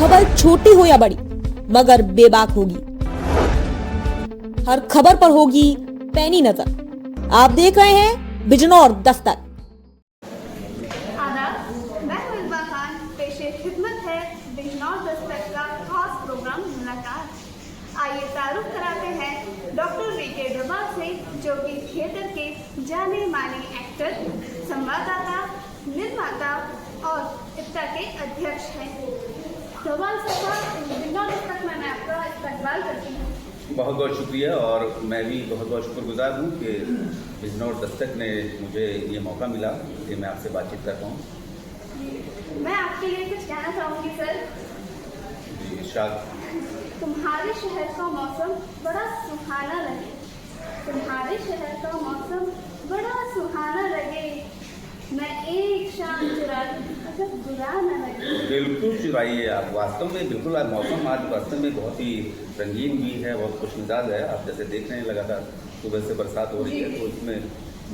खबर छोटी हो या बड़ी मगर बेबाक होगी। हर खबर पर होगी पैनी नजर। आप देख रहे हैं बिजनौर दस्तक। आदाब, मैं हूं इल्मा खान। पेशे खिदमत है बिजनौर दस्तक का खास प्रोग्राम मुलाकात। आइए तारुफ कराते हैं डॉक्टर वीके डोभाल से, जो कि थिएटर के जाने माने एक्टर, संवाददाता, निर्माता और इफ्ता के अध्यक्ष हैं। डोभाल साहब, बिजनौर दस्तक में मैं आपका इस्तकबाल करती हूँ। बहुत बहुत शुक्रिया। और मैं भी बहुत बहुत शुक्रगुजार हूँ कि बिजनौर दस्तक ने मुझे ये मौका मिला कि मैं आपसे बातचीत कर पाऊँ। मैं आपके लिए कुछ कहना चाहूँगी सर। जी इरशाद। तुम्हारे शहर का मौसम बड़ा सुहाना लगे, तुम्हारे शहर का मौसम बड़ा सुहाना लगे, मैं एक शाम चुरा लूं अगर बुरा न लगे। बिल्कुल चुराइए आप। वास्तव में बिल्कुल आज मौसम आज वास्तव में बहुत ही रंगीन भी है, बहुत खुशमिजाज है। आप जैसे देख रहे हैं लगातार सुबह से बरसात हो रही है, तो इसमें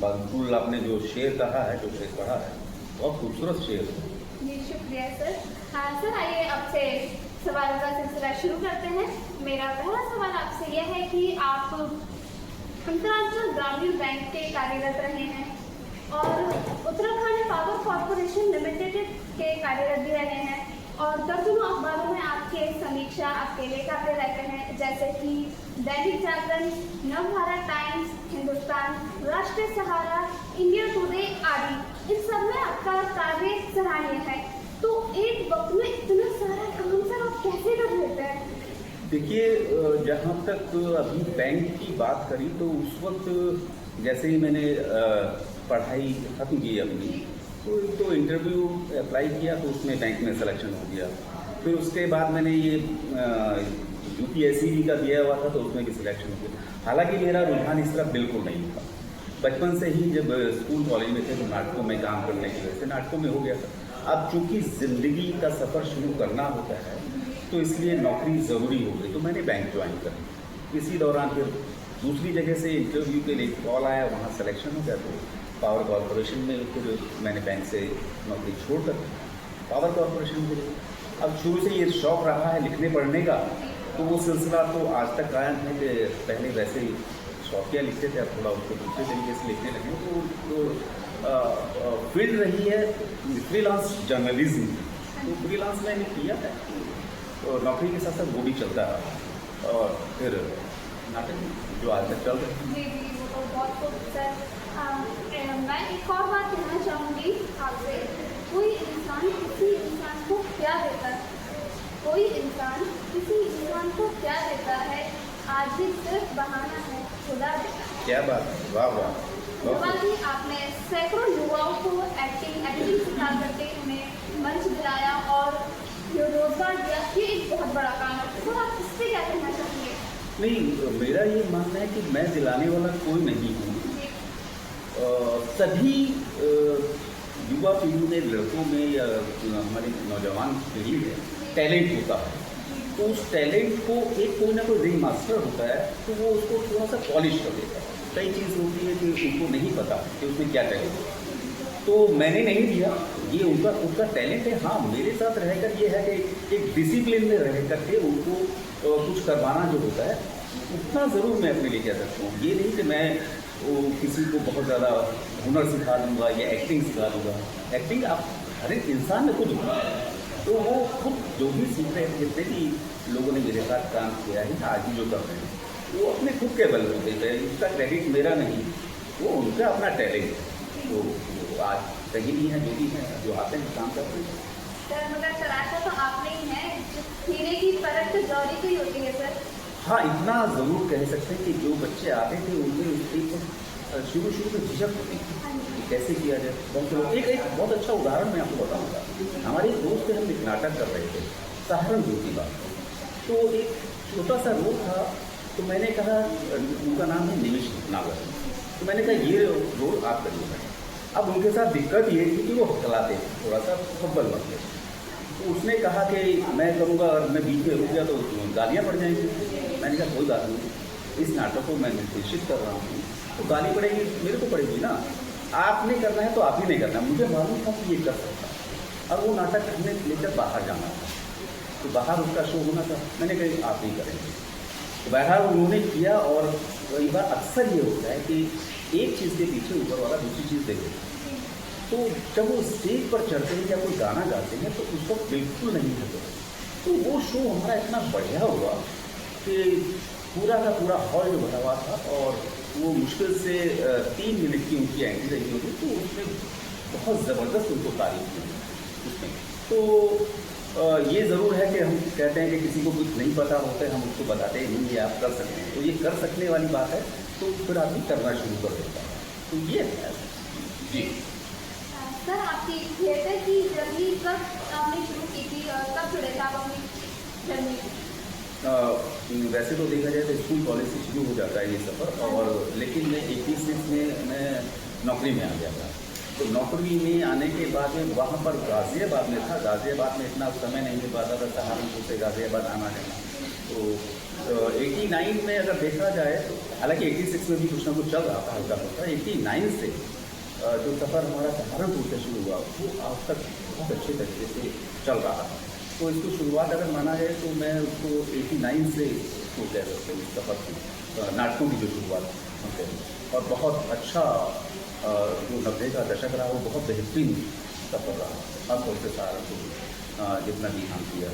बिल्कुल आपने जो शेर कहा है, जो शेर पढ़ा है, बहुत खूबसूरत शेर है। जी शुक्रिया सर। हाँ सर, आइए आपसे सवालों का सिलसिला शुरू करते हैं। मेरा पहला सवाल आपसे यह है कि आप अंतर्राष्ट्रीय ग्रामीण बैंक के कार्यरत रहे हैं और उत्तराखंड पावर कॉर्पोरेशन लिमिटेड के कार्यरत भी रहे हैं, और दर्जनों अखबारों में आपके समीक्षा, आपके लेख आते रहते हैं, जैसे कि दैनिक जागरण, नवभारत टाइम्स, हिंदुस्तान, राष्ट्रीय सहारा, इंडिया टुडे आदि। इन सब में आपका कार्य सराहनीय है। तो एक वक्त में इतना सारा काम सर आप कैसे कर लेते हैं? देखिए, जहाँ तक अभी बैंक की बात करी तो उस वक्त जैसे ही मैंने पढ़ाई खत्म की अपनी, तो इंटरव्यू अप्लाई किया तो उसमें बैंक में सिलेक्शन हो गया। फिर उसके बाद मैंने ये UPSC का दिया हुआ था, तो उसमें भी सिलेक्शन हो गया। हालांकि मेरा रुझान इस तरह बिल्कुल नहीं था। बचपन से ही जब स्कूल कॉलेज में थे तो नाटकों में काम करने की वजह से नाटकों में हो गया था। अब चूंकि ज़िंदगी का सफ़र शुरू करना होता है तो इसलिए नौकरी ज़रूरी हो गई, तो मैंने बैंक ज्वाइन करी। इसी दौरान फिर दूसरी जगह से इंटरव्यू के लिए कॉल आया, वहाँ सिलेक्शन हो गया, तो पावर कॉर्पोरेशन में फिर मैंने बैंक से नौकरी छोड़कर पावर कॉर्पोरेशन में गई। अब शुरू से ये शौक़ रहा है लिखने पढ़ने का, तो वो सिलसिला तो आज तक कायम है कि पहले वैसे ही शौकिया लिखते थे, अब थोड़ा उसको दूसरे तरीके से लिखने लगे। तो फील्ड रही है फ्रीलांस जर्नलिज्म, तो फ्रीलांस मैंने किया है, तो नौकरी के साथ साथ वो भी चलता रहा, और फिर नाटक जो आज तक चल रहा है। जी जी, वो तो बहुत खूब सर। मैं एक और बात कहना चाहूँगी आपसे। कोई इंसान किसी इंसान को क्या देता है? कोई इंसान किसी इंसान को क्या देता है? आज भी सिर्फ बहाना है, खुदा देता है। क्या बात है, वाह वाह। डोभाल जी, आपने सैकड़ों युवाओं को एडिटिंग सिखा करके उन्हें मंच दिलाया और जो रोजगार दिया, ये एक बहुत बड़ा काम है। तो आप इस पर क्या कहना चाहेंगे? नहीं, मेरा ये मानना है कि मैं दिलाने वाला कोई नहीं हूँ। सभी युवा पीढ़ी में, लड़कों में या हमारी नौजवान पीढ़ी में टैलेंट होता है, तो उस टैलेंट को एक कोई ना कोई रिंग मास्टर होता है, तो वो उसको थोड़ा सा पॉलिश कर देता है। कई चीज़ होती है कि उनको नहीं पता कि उसमें क्या टैलेंट है, तो मैंने नहीं दिया। ये उनका खुद का टैलेंट है। हाँ, मेरे साथ रहकर ये है कि एक डिसिप्लिन में रह करके उनको कुछ करवाना जो होता है, उतना ज़रूर मैं अपने लिए कह सकता हूँ। ये नहीं कि मैं किसी को बहुत ज़्यादा हुनर सिखा दूँगा या एक्टिंग सिखा दूँगा। एक्टिंग आप हर एक इंसान में खुद होता है, तो वो खुद जो भी सीख रहे हैं, जितने भी लोगों ने मेरे साथ काम किया है, आज भी जो कर रहे हैं, वो अपने खुद के बल पे है। इसका क्रेडिट मेरा नहीं, वो उनका अपना टैलेंट है। तो आज कहीं भी हैं, जो भी हैं, जो आते हैं काम करते हैं। सर मगर तराशा तो आपने ही है, हीरे की परख तो जौहरी की होती है सर। हाँ, इतना ज़रूर कह सकते हैं कि जो बच्चे आते थे उनमें शुरू में झिझक होती थी कि कैसे किया जाए। बहुत एक बहुत अच्छा उदाहरण मैं आपको बताऊँगा। हमारे एक दोस्त हम एक नाटक कर रहे थे, सहारनपुर की बात, तो एक छोटा सा रोल था, तो मैंने कहा, उनका नाम है निमिष नागर, तो मैंने कहा ये रोल आप करिएगा। अब उनके साथ दिक्कत ये थी कि वो हकलाते थे, थोड़ा सा खब्बल लगते। तो उसने कहा कि मैं करूँगा और मैं बीच में रुक गया तो गालियाँ पड़ जाएंगी। मैंने कहा कोई बात नहीं, इस नाटक को मैं निर्देशित कर रहा हूँ, तो गाली पड़ेगी मेरे को पड़ेगी ना, आपने करना है तो आप ही नहीं करना। मुझे मालूम था कि ये कर सकता, और वो नाटक हमने लेकर बाहर जाना था। तो बाहर उसका शो होना था, मैंने कही आप ही करेंगे। तो बहरहाल उन्होंने किया। और कई बार अक्सर ये होता है कि एक चीज़ के पीछे ऊपर वाला दूसरी चीज़ देखे। तो जब वो स्टेज पर चढ़ते हैं या कोई गाना गाते हैं तो उस वक्त बिल्कुल नहीं होते। तो वो शो हमारा इतना बढ़िया हुआ कि पूरा का पूरा हॉल जो भरा हुआ था, और वो मुश्किल से 3 मिनट की उनकी एंट्री रही होगी, तो उसमें बहुत ज़बरदस्त उनको तारीफ की उसमें। तो ये ज़रूर है कि हम कहते हैं कि किसी को कुछ नहीं पता होता है, हम उसको बताते हैं नहीं ये आप कर सकते हैं, तो ये कर सकने वाली बात है, तो फिर आदमी करना शुरू कर देता है। तो ये है जी। सर, आपकी थिएटर की जर्नी कब आपने शुरू की थी और कब जुड़े थे आप अपनी जर्नी? वैसे तो देखा जाए तो स्कूल कॉलेज से शुरू हो जाता है ये सफ़र, और लेकिन मैं 86 में मैं नौकरी में आ गया था। तो नौकरी में आने के बाद में वहाँ पर गाज़ियाबाद में था। गाज़ियाबाद में इतना समय नहीं मिल पाता था सहारनपुर से गाज़ियाबाद आना जाना। तो 89 में अगर देखा जाए तो, हालांकि 86 में भी कुछ ना कुछ चल रहा था हल्का फुल्का, 89 से जो सफ़र हमारा सहारनपुर से शुरू हुआ वो आज तक बहुत अच्छे तरीके से चल रहा है। तो इसको शुरुआत अगर माना जाए तो मैं उसको 89 से उसको कह सकते हैं, इस सफ़र की नाटकों की जो शुरुआत हम कह रहे हैं। और बहुत अच्छा जो 90 का दशक रहा वो बहुत बेहतरीन सफ़र रहा, खासतौर से सहारनपुर जितना भी हम किया।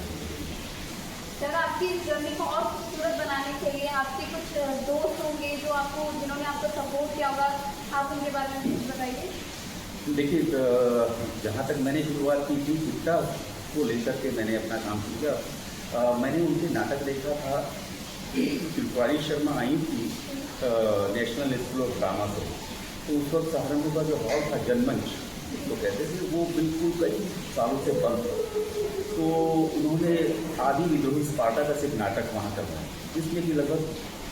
सर, आपकी इस जर्नी को और खूबसूरत बनाने के लिए आपके कुछ दोस्त होंगे जो आपको, जिन्होंने आपको सपोर्ट किया होगा, आप उनके बारे में कुछ बताइए। देखिए, जहाँ तक मैंने शुरुआत की थी इतना को लेकर के मैंने अपना काम किया। मैंने उनके नाटक देखा था, त्रिपुरारी शर्मा आई थी नेशनल स्कूल ऑफ ड्रामा से। तो उस वक्त सहारनपुर का जो हॉल था जनमंच तो कहते थे, वो बिल्कुल कई सालों से बंद था। तो उन्होंने आदि विद्रोही स्पार्टाकस एक नाटक वहाँ करवाया, जिसमें कि लगभग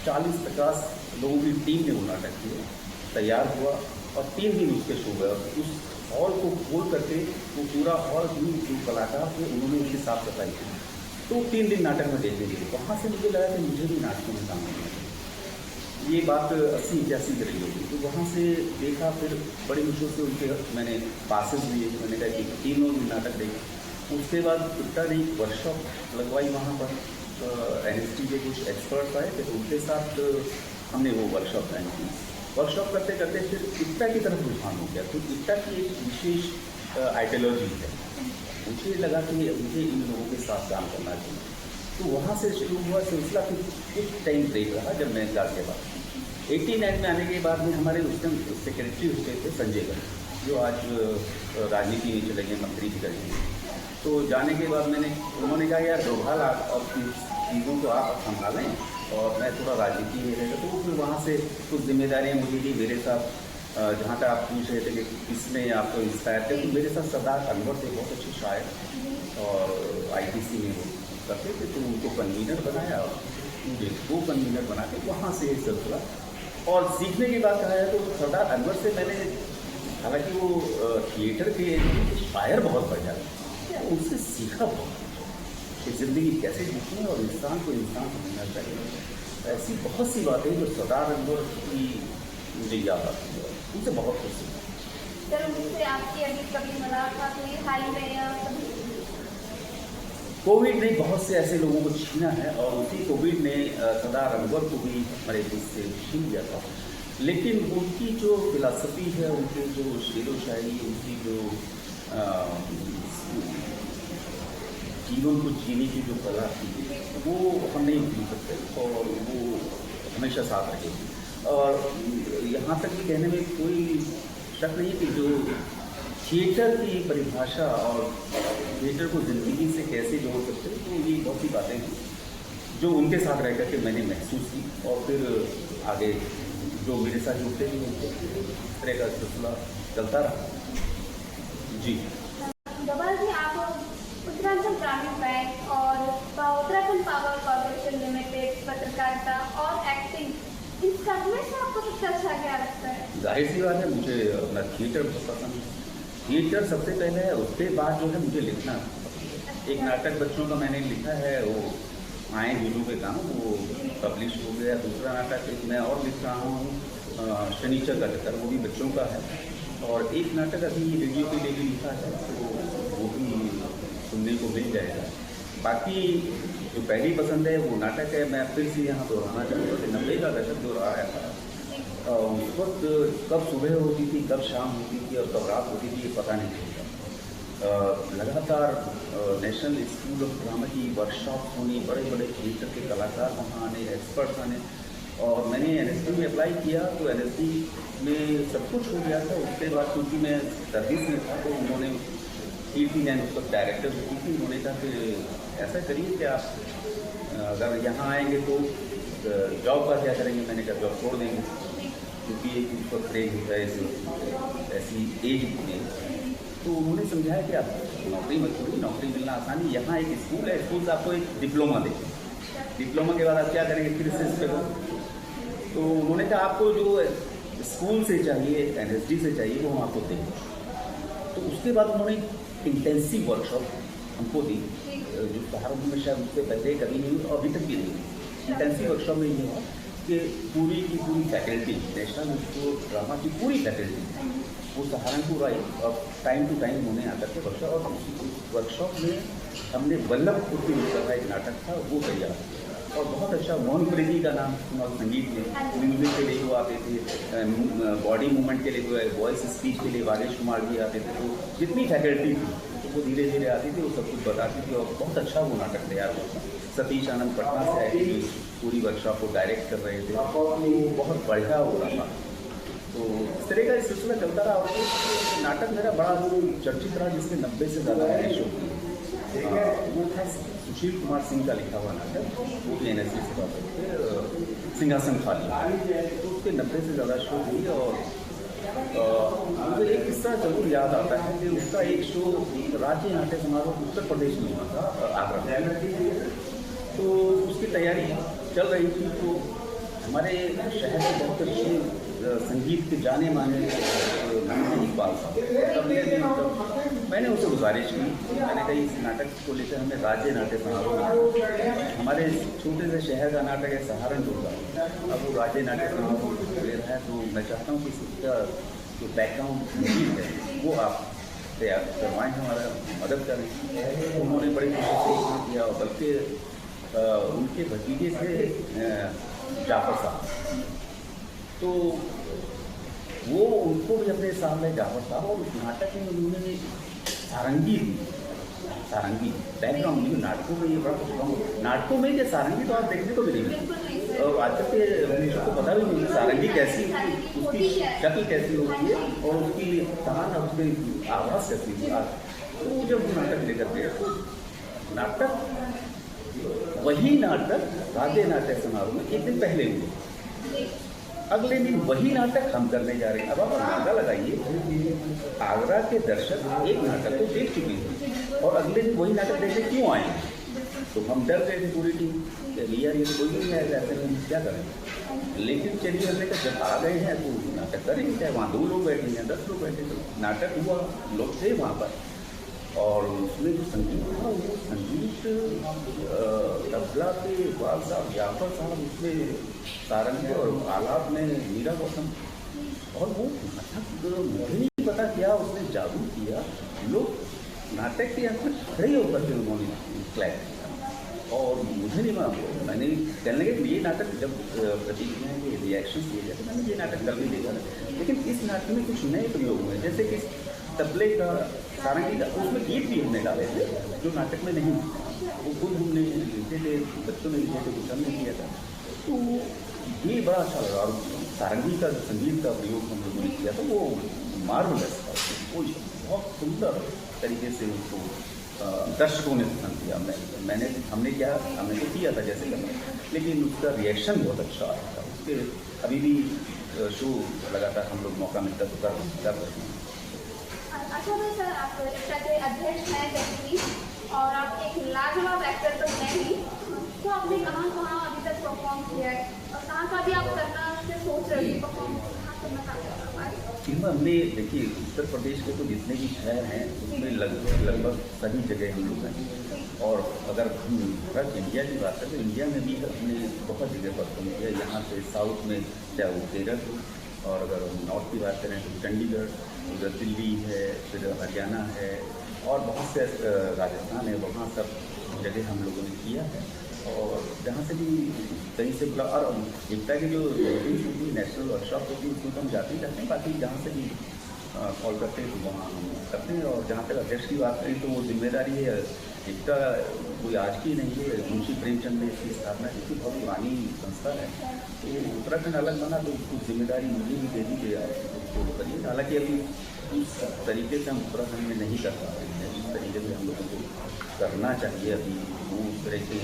40-50 लोगों की टीम ने वो नाटक किया, तैयार हुआ और 3 दिन उसके शो गए। उस हॉल को खोल करके वो पूरा हॉल भी जो कलाकार थे उन्होंने उसकी साफ सफाई की। तो 3 दिन नाटक में देखने गए। वहाँ से मुझे लगा कि मुझे भी नाटकों में काम करना चाहिए। ये बात 80-81 की रही होगी। तो वहाँ से देखा, फिर बड़ी मुश्किल से उनके मैंने पासेस लिए। मैंने कहा कि 3 दिन नाटक देखा। उसके बाद इतना नहीं वर्कशॉप लगवाई वहाँ पर, NST के कुछ एक्सपर्ट आए थे, तो उनके साथ हमने वो वर्कशॉप ज्वाइन की। वर्कशॉप करते करते फिर इक्टा की तरफ रुझान हो गया। तो इक्टा की एक विशेष आइडियोलॉजी है, मुझे लगा कि मुझे इन लोगों के साथ काम करना चाहिए। तो वहाँ से शुरू हुआ सिलसिला। फिर कुछ टाइम ब्रेक रहा। जब मैं गाज़ियाबाद 89 में आने के बाद में हमारे उस टाइम सेक्रेटरी होते थे संजय गर्ग, जो आज राजनीति में चले गए, मंत्री भी करेंगे। तो जाने के बाद उन्होंने कहा यार डोभाल आप और चीज़ों को आप संभालें और मैं थोड़ा राजनीति में रहेगा। तो फिर वहाँ से कुछ जिम्मेदारियाँ मुझे दी मेरे साथ। जहाँ तक आप पूछ रहे थे कि किसने आपको इंस्पायर किया, तो मेरे साथ सरदार अनवर थे, बहुत अच्छे शायर, और ITC में वो करते थे। तो उनको कन्वीनर बनाया, मुझे वो कन्वीनर बना के वहाँ से एक सिलसिला। और सीखने की बात कहा जाए तो सरदार अनवर से मैंने, हालांकि वो थिएटर के शायर बहुत बढ़िया थे, उनसे सीखा बहुत कि ज़िंदगी कैसे जीतनी है और इंसान को इंसान समझना चाहिए। ऐसी बहुत सी बातें जो सरदार अनवर की मुझे याद आती है, उनसे बहुत कुछ सीखा। सर, उनसे आपकी अभी कभी मुलाकात हुई हाल में या कभी? कोविड ने बहुत से ऐसे लोगों को छीना है, और उसी कोविड ने सरदार अनवर को भी हमारे देश से छीन लिया था। लेकिन उनकी जो फिलासफी है, उनके जो शेर व शायरी, उनकी जो जीवन को जीने की जो कला थी, वो हम नहीं भूल सकते, और वो हमेशा साथ रहेगी। और यहाँ तक ये कहने में कोई शक नहीं कि जो थिएटर की परिभाषा और थिएटर को ज़िंदगी से कैसे जोड़ सकते हैं, तो ये बहुत सी बातें हैं जो उनके साथ रह करके मैंने महसूस की। और फिर आगे जो मेरे साथ जुड़ते हैं उनके इस तरह का सिलसिला चलता रहा। जी डोभाल जी, आप उत्तरांचल ग्रामीण बैंक और उत्तराखंड पावर कॉर्पोरेशन लिमिटेड, पत्रकारिता और एक्टिंग, इन सब में से आपको सबसे अच्छा क्या लगता है? जाहिर सी बात है, मुझे अपना थिएटर बहुत पसंद है। थिएटर सबसे पहले है, उसके बाद जो है मुझे लिखना। एक नाटक बच्चों का मैंने लिखा है, वो आए हीरो के गाँव, वो पब्लिश हो गया। दूसरा नाटक एक मैं और लिख रहा हूँ, शनिचर का चक्कर, वो भी बच्चों का है। और एक नाटक अभी रेडियो के लिए भी लिखा है, तो वो भी सुनने को मिल जाएगा। बाकी जो पहली पसंद है वो नाटक है। मैं फिर से यहाँ दोहराना चाहूँगा कि 90 का दशक जो रहा है उस वक्त कब सुबह होती थी, कब शाम होती थी और कब रात होती थी, ये पता नहीं चलता। लगातार नेशनल स्कूल ऑफ ड्रामा की वर्कशॉप होनी, बड़े बड़े थिएटर के कलाकार वहाँ आने, एक्सपर्ट्स आने, और मैंने NSD में अप्लाई किया तो NSD में सब कुछ हो गया था। उसके बाद क्योंकि मैं सर्विस में था तो उन्होंने कीर्ति नैन उस वक्त डायरेक्टर होती थी, उन्होंने कहा कि ऐसा करिए कि आप अगर यहाँ आएंगे तो जॉब का क्या करेंगे। मैंने कहा जॉब छोड़ देंगे, क्योंकि एक उस वक्त क्रेज होता है ऐसी एज में। तो उन्होंने समझाया कि आप नौकरी मत छोड़िए, नौकरी मिलना आसान है। यहाँ एक स्कूल है, स्कूल से आपको एक डिप्लोमा देंगे, डिप्लोमा के बाद आप क्या करेंगे, फिर से इस पर। तो उन्होंने कहा आपको जो स्कूल से चाहिए, NSD से चाहिए, वो हम आपको देंगे। तो उसके बाद उन्होंने इंटेंसिव वर्कशॉप हमको दी, जो सहारनपुर में शायद उससे पहले कभी नहीं हुई और अभी तक भी नहीं हुई। इंटेंसिव वर्कशॉप में ये हुआ कि पूरी की पूरी फैकल्टी, नेशनल स्कूल ड्रामा की पूरी फैकल्टी वो सहारनपुर आई और टाइम टू टाइम उन्होंने आकर के वर्कशॉप, और वर्कशॉप में हमने वल्लभपुर के ऊपर का एक नाटक था वो तैयार किया। और बहुत अच्छा, मोहन प्रेमी का नाम सुना संगीत में, म्यूजिक के लिए वो आते थे, बॉडी मूवमेंट के लिए वो, वॉइस स्पीच के लिए वागेश कुमार जी आते थे। तो जितनी फैकल्टी थी तो वो धीरे धीरे आती थी, वो सब कुछ बताती थी और बहुत अच्छा वो नाटक तैयार हुआ था। सतीश आनंद पटना से आए थे, पूरी वर्कशॉप को डायरेक्ट कर रहे थे, तो बहुत बढ़िया हो रहा था। तो इस तरह का सिलसिला चलता रहा। और नाटक मेरा बड़ा चर्चित रहा, जिसके 90 से ज़्यादा मैंने शो किए। वो था सुशील कुमार सिंह का लिखा हुआ नाटक, वो भी NSD से बात करते, सिंहासन खाली। तो उसके 90 से ज़्यादा शो हुई। और मुझे एक किस्सा जरूर याद आता है कि उसका एक शो राज्य नाट्य समारोह उत्तर प्रदेश में हुआ था, आगरा में। तो उसकी तैयारी चल रही थी, तो हमारे शहर के बहुत अच्छे संगीत के जाने माने इकबाल साहब, तब मैंने उसे गुजारिश की, मैंने कही इस नाटक को लेकर हमें राज्य नाट्य समारोह में, हमारे छोटे से शहर का नाटक है सहारनपुर का, अब वो राज्य नाट्य समारोह ले रहा है, तो मैं चाहता हूँ कि इसका जो बैकग्राउंड संगीत है वो आप तैयार करवाएँ, हमारा मदद करें। तो उन्होंने बड़ी कोशिश से किया, और बल्कि उनके भतीजे थे जाफर साहब, तो वो उनको भी अपने सामने जाफर साहब, और उस नाटक में उन्होंने सारंगी बैकग्राउंड में, नाटकों में ये बड़ा कुछ, नाटकों में ये सारंगी तो आप देखने को भी नहीं मिलती, और आजकल के बच्चों को पता भी नहीं सारंगी कैसी, उसकी शक्ल कैसी होती है और उसकी तान, उसकी आवाज़ कैसी होती है। तो जब नाटक लेकर गए तो नाटक, वही नाटक राज्य नाट्य समारोह में एक दिन पहले हुए, अगले दिन वही नाटक हम करने जा रहे हैं। अब आप अंदाजा लगाइए, आगरा के दर्शक एक नाटक तो देख चुके हैं और अगले दिन वही नाटक देखने क्यों आए। तो हम डर गए थे पूरी टीम, यार ये तो कोई नहीं आएगा, ऐसे में क्या करें। लेकिन चलिए हमने कहा जब आ गए हैं तो नाटक करेंगे, चाहे वहाँ 2 लोग बैठे हैं 10 लोग बैठे, तो नाटक हुआ, लोग थे वहाँ पर। और उसमें जो संगीत था वो संगीत तबला पे इकबाल साहब, जाफर साहब, उसमें सारंगी और आलाप में मीरा गौतम, और वो नाटक मुझे नहीं पता क्या उसने जादू किया। लोग नाटक के अंदर खड़े होकर के उन्होंने क्लैप किया, और मुझे नहीं मालूम, मैंने कहने लगे कि ये नाटक जब प्रतिक्रियाएँ के रिएक्शन किए जाते, मैंने ये नाटक कल भी देखा था। लेकिन इस नाटक में कुछ नए प्रयोग हुए, जैसे कि तबले का, सारंगी का, उसमें गीत भी हमने डाले थे जो नाटक में नहीं, वो खुद हमने लिखे थे, बच्चों ने लिखे थे, कुछ हमने किया था। तो ये बड़ा अच्छा लगा। और सारंगी का संगीत का प्रयोग हम लोगों ने किया था, वो मार्वलस था, वो बहुत सुंदर तरीके से उसको दर्शकों ने पसंद किया। हमने तो किया था जैसे करना, लेकिन उसका रिएक्शन बहुत अच्छा आया था। उसके अभी भी शो लगातार हम लोग मौका मिलता तो कर रहे हैं। अच्छा तो सर, आप इसका के अध्यक्ष हैं जैसे, और आप एक लाजवाब एक्टर तो हैं ही, तो आपने कहाँ अभी तक परफॉर्म किया है और कहाँ भी आप करना से सोच रहे हैं परफॉर्म करना? हमने देखिए उत्तर प्रदेश के तो जितने भी शहर हैं उसमें लगभग सभी जगह हम लोग हैं। और अगर हम पूरा इंडिया की बात करें तो इंडिया में भी हमने बहुत जगह परफॉर्म किया। यहाँ से साउथ में चाहे वो केरल, और अगर हम नॉर्थ की बात करें तो चंडीगढ़, उधर दिल्ली है, फिर हरियाणा है, और बहुत से राजस्थान है, वहाँ सब जगह हम लोगों ने किया है, और जहाँ से भी कहीं से बुला, और एकता की जो मीटिंग्स होती है, नेशनल वर्कशॉप होती है, उसमें तो हम जाते ही रहते हैं। बाकी जहाँ से भी कॉल करते हैं तो वहाँ हम करते हैं। और जहाँ तक अध्यक्ष की बात करें तो वो जिम्मेदारी है एकता कोई आज की नहीं है, मुंशी प्रेमचंद ने इसकी स्थापना की थी, बहुत पुरानी संस्था है। तो उत्तराखंड अलग बना तो कुछ जिम्मेदारी मुझे भी दे दीजिए, आप उसको करिए। हालांकि अभी उस तरीके से हम उत्तराखंड में नहीं कर पा रहे हैं, इस तरीके से हम लोगों को करना चाहिए। अभी वो उस तरह की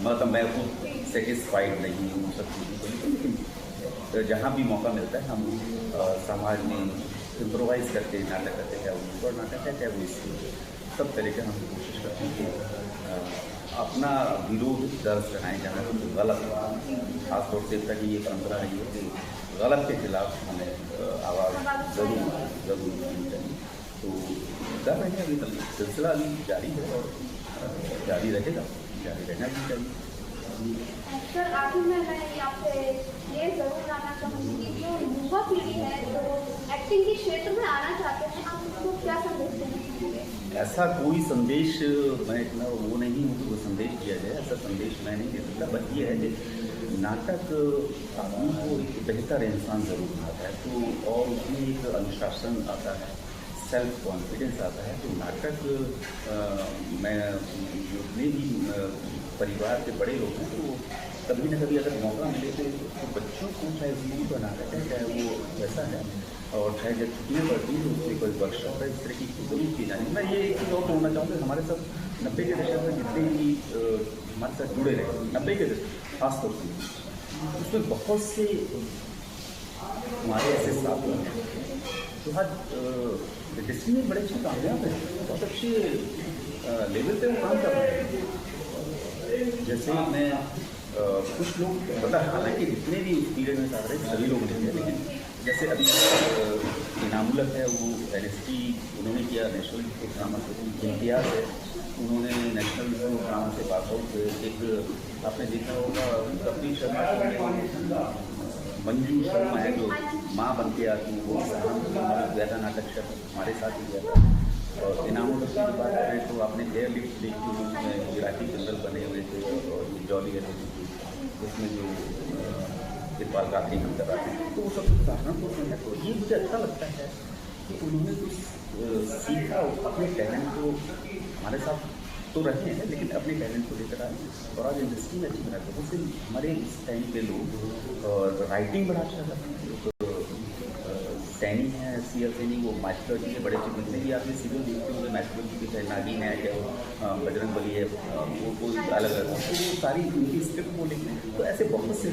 मतलब मैं खुद सेटिस्फाइड नहीं हूँ सब चीज़ों को लेकर, लेकिन जहाँ भी मौका मिलता है हम समाज में इम्प्रोवाइज़ करके नाटक करते हैं, चाहे वो नुक्कड़ नाटक है, चाहे वो इस सब तरह के हम कोशिश करते हैं कि अपना विरोध दर्ज कराएँ जहाँ कुछ गलत हो। खासतौर से तक ये परंपरा रही है कि गलत के खिलाफ हमें आवाज़ ज़रूर देनी चाहिए। तो कर रहे हैं, अभी तक सिलसिला अभी जारी है और जारी रहेगा, जारी रहना भी चाहिए। सर आखिर में मैं आपसे ये ज़रूर जानना चाहूँगी कि जो युवा पीढ़ी है जो एक्टिंग के क्षेत्र में आना चाहते हैं, आप उनको क्या संदेश देना चाहेंगे? ऐसा कोई संदेश मैं इतना वो नहीं हूँ कि वो संदेश दिया जाए, ऐसा संदेश मैं नहीं दे सकता। बस ये है कि नाटक आदमी को एक बेहतर इंसान ज़रूर बनाता है, तो और उसमें एक अनुशासन आता है, सेल्फ कॉन्फिडेंस आता है। तो नाटक मैं जितने भी परिवार के बड़े लोग हैं तो कभी न कभी अगर मौका मिले तो बच्चों को, चाहे स्कूल का नाटक है, चाहे वो वैसा है, और चाहे जब छुट्टियाँ पड़ती हैं तो उसमें कोई वर्कशॉप है, इस तरह की जरूर की जाए। मैं ये एक चीज़ और बोलना चाहूँगा, हमारे साथ 90 के दशक में जितने भी हमारे साथ जुड़े रहे, 90 के दशक खासतौर से, उसमें बहुत से हमारे ऐसे साथी हैं जो आज इंडस्ट्री में बड़े अच्छे कामयाब हैं, बहुत अच्छे लेवल पे वो काम कर रहे हैं। जैसे मैं कुछ लोग मतलब हालांकि जितने भी उस पीरियड में साथ रहे सभी लोग नहीं हैं, लेकिन जैसे अभी इनामुलक है वो NST उन्होंने किया, नेशनल ड्रामा से इम्तियाज़ है, उन्होंने नेशनल ड्रामा से पास आउट। एक आपने देखा होगा कपिल शर्मा, मंजू शर्मा है जो माँ बन के आती वो गया था नाटक हमारे साथ ही गया था। और इनामुलक की बात करें तो आपने एयर लिफ्ट देखी, उसमें गुजराती जनरल बने हुए थे, और जॉली थी उसमें जो इकबाल काफी हम कर रहे हैं, तो वो सब सहारनपुर में है। तो ये मुझे अच्छा लगता है कि उन्होंने कुछ सीखा, अपने टैलेंट को हमारे साथ तो रहे हैं लेकिन अपने टैलेंट को लेकर आए और आज इंडस्ट्री में अच्छी बनाते हैं। उससे हमारे इस टाइम पे लोग राइटिंग बड़ा अच्छा करते हैं, सैनी है, CL सैनी, वो मास्टर जी है, बड़े अच्छे जितने भी आपने सीरियल देखते होंगे मास्टर जी के, चाहे नागिन है, चाहे बजरंग बली है, वो अलग अलग, तो वो सारी उनकी स्क्रिप्ट को लिखते हैं। तो ऐसे बहुत से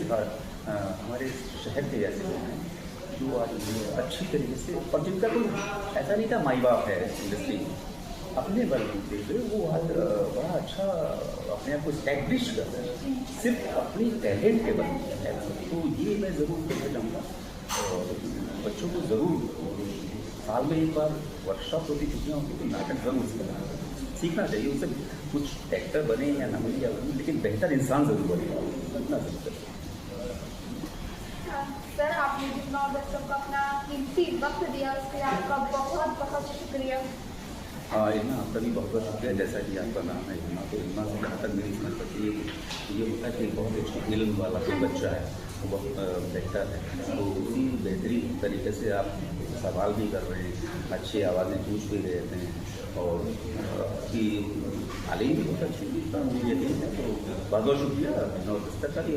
हमारे शहर के ऐसे लोग हैं जो आज अच्छी तरीके से, और जिनका कोई ऐसा नहीं था माई बाप है इंडस्ट्री में, अपने बल पे वो आज बड़ा अच्छा अपने आप को स्टैब्लिश कर रहे हैं, सिर्फ अपनी टैलेंट के बल पे। तो ये मैं ज़रूर कहना चाहूँगा, और बच्चों को ज़रूर साल में एक बार वर्कशॉप होती, छुट्टियाँ होती, तो नाटक ज़रूर सीखना चाहिए। उससे कुछ एक्टर बने या ना बने या बने, लेकिन बेहतर इंसान ज़रूर बने, इतना ज़रूर। सर आपने जितना बच्चों को अपना कीमती वक्त दिया उसके लिए आपका बहुत बहुत शुक्रिया। इतना आपका भी बहुत बहुत शुक्रिया। जैसा कि आपका नाम है इतना, तो इतना से जहाँ तक मेरी समझ पड़ती है कि ये होता है कि बहुत अच्छी इल्म वाला कोई बच्चा है, वो बहुत बेहतर है, तो उसी बेहतरीन तरीके से आप सवाल भी कर रहे हैं, अच्छी आवाज़ें पूछ भी रहे हैं, और कि तालीम भी बहुत अच्छी मुझे यकीन है। तो बहुत बहुत शुक्रिया, और पुस्तक का भी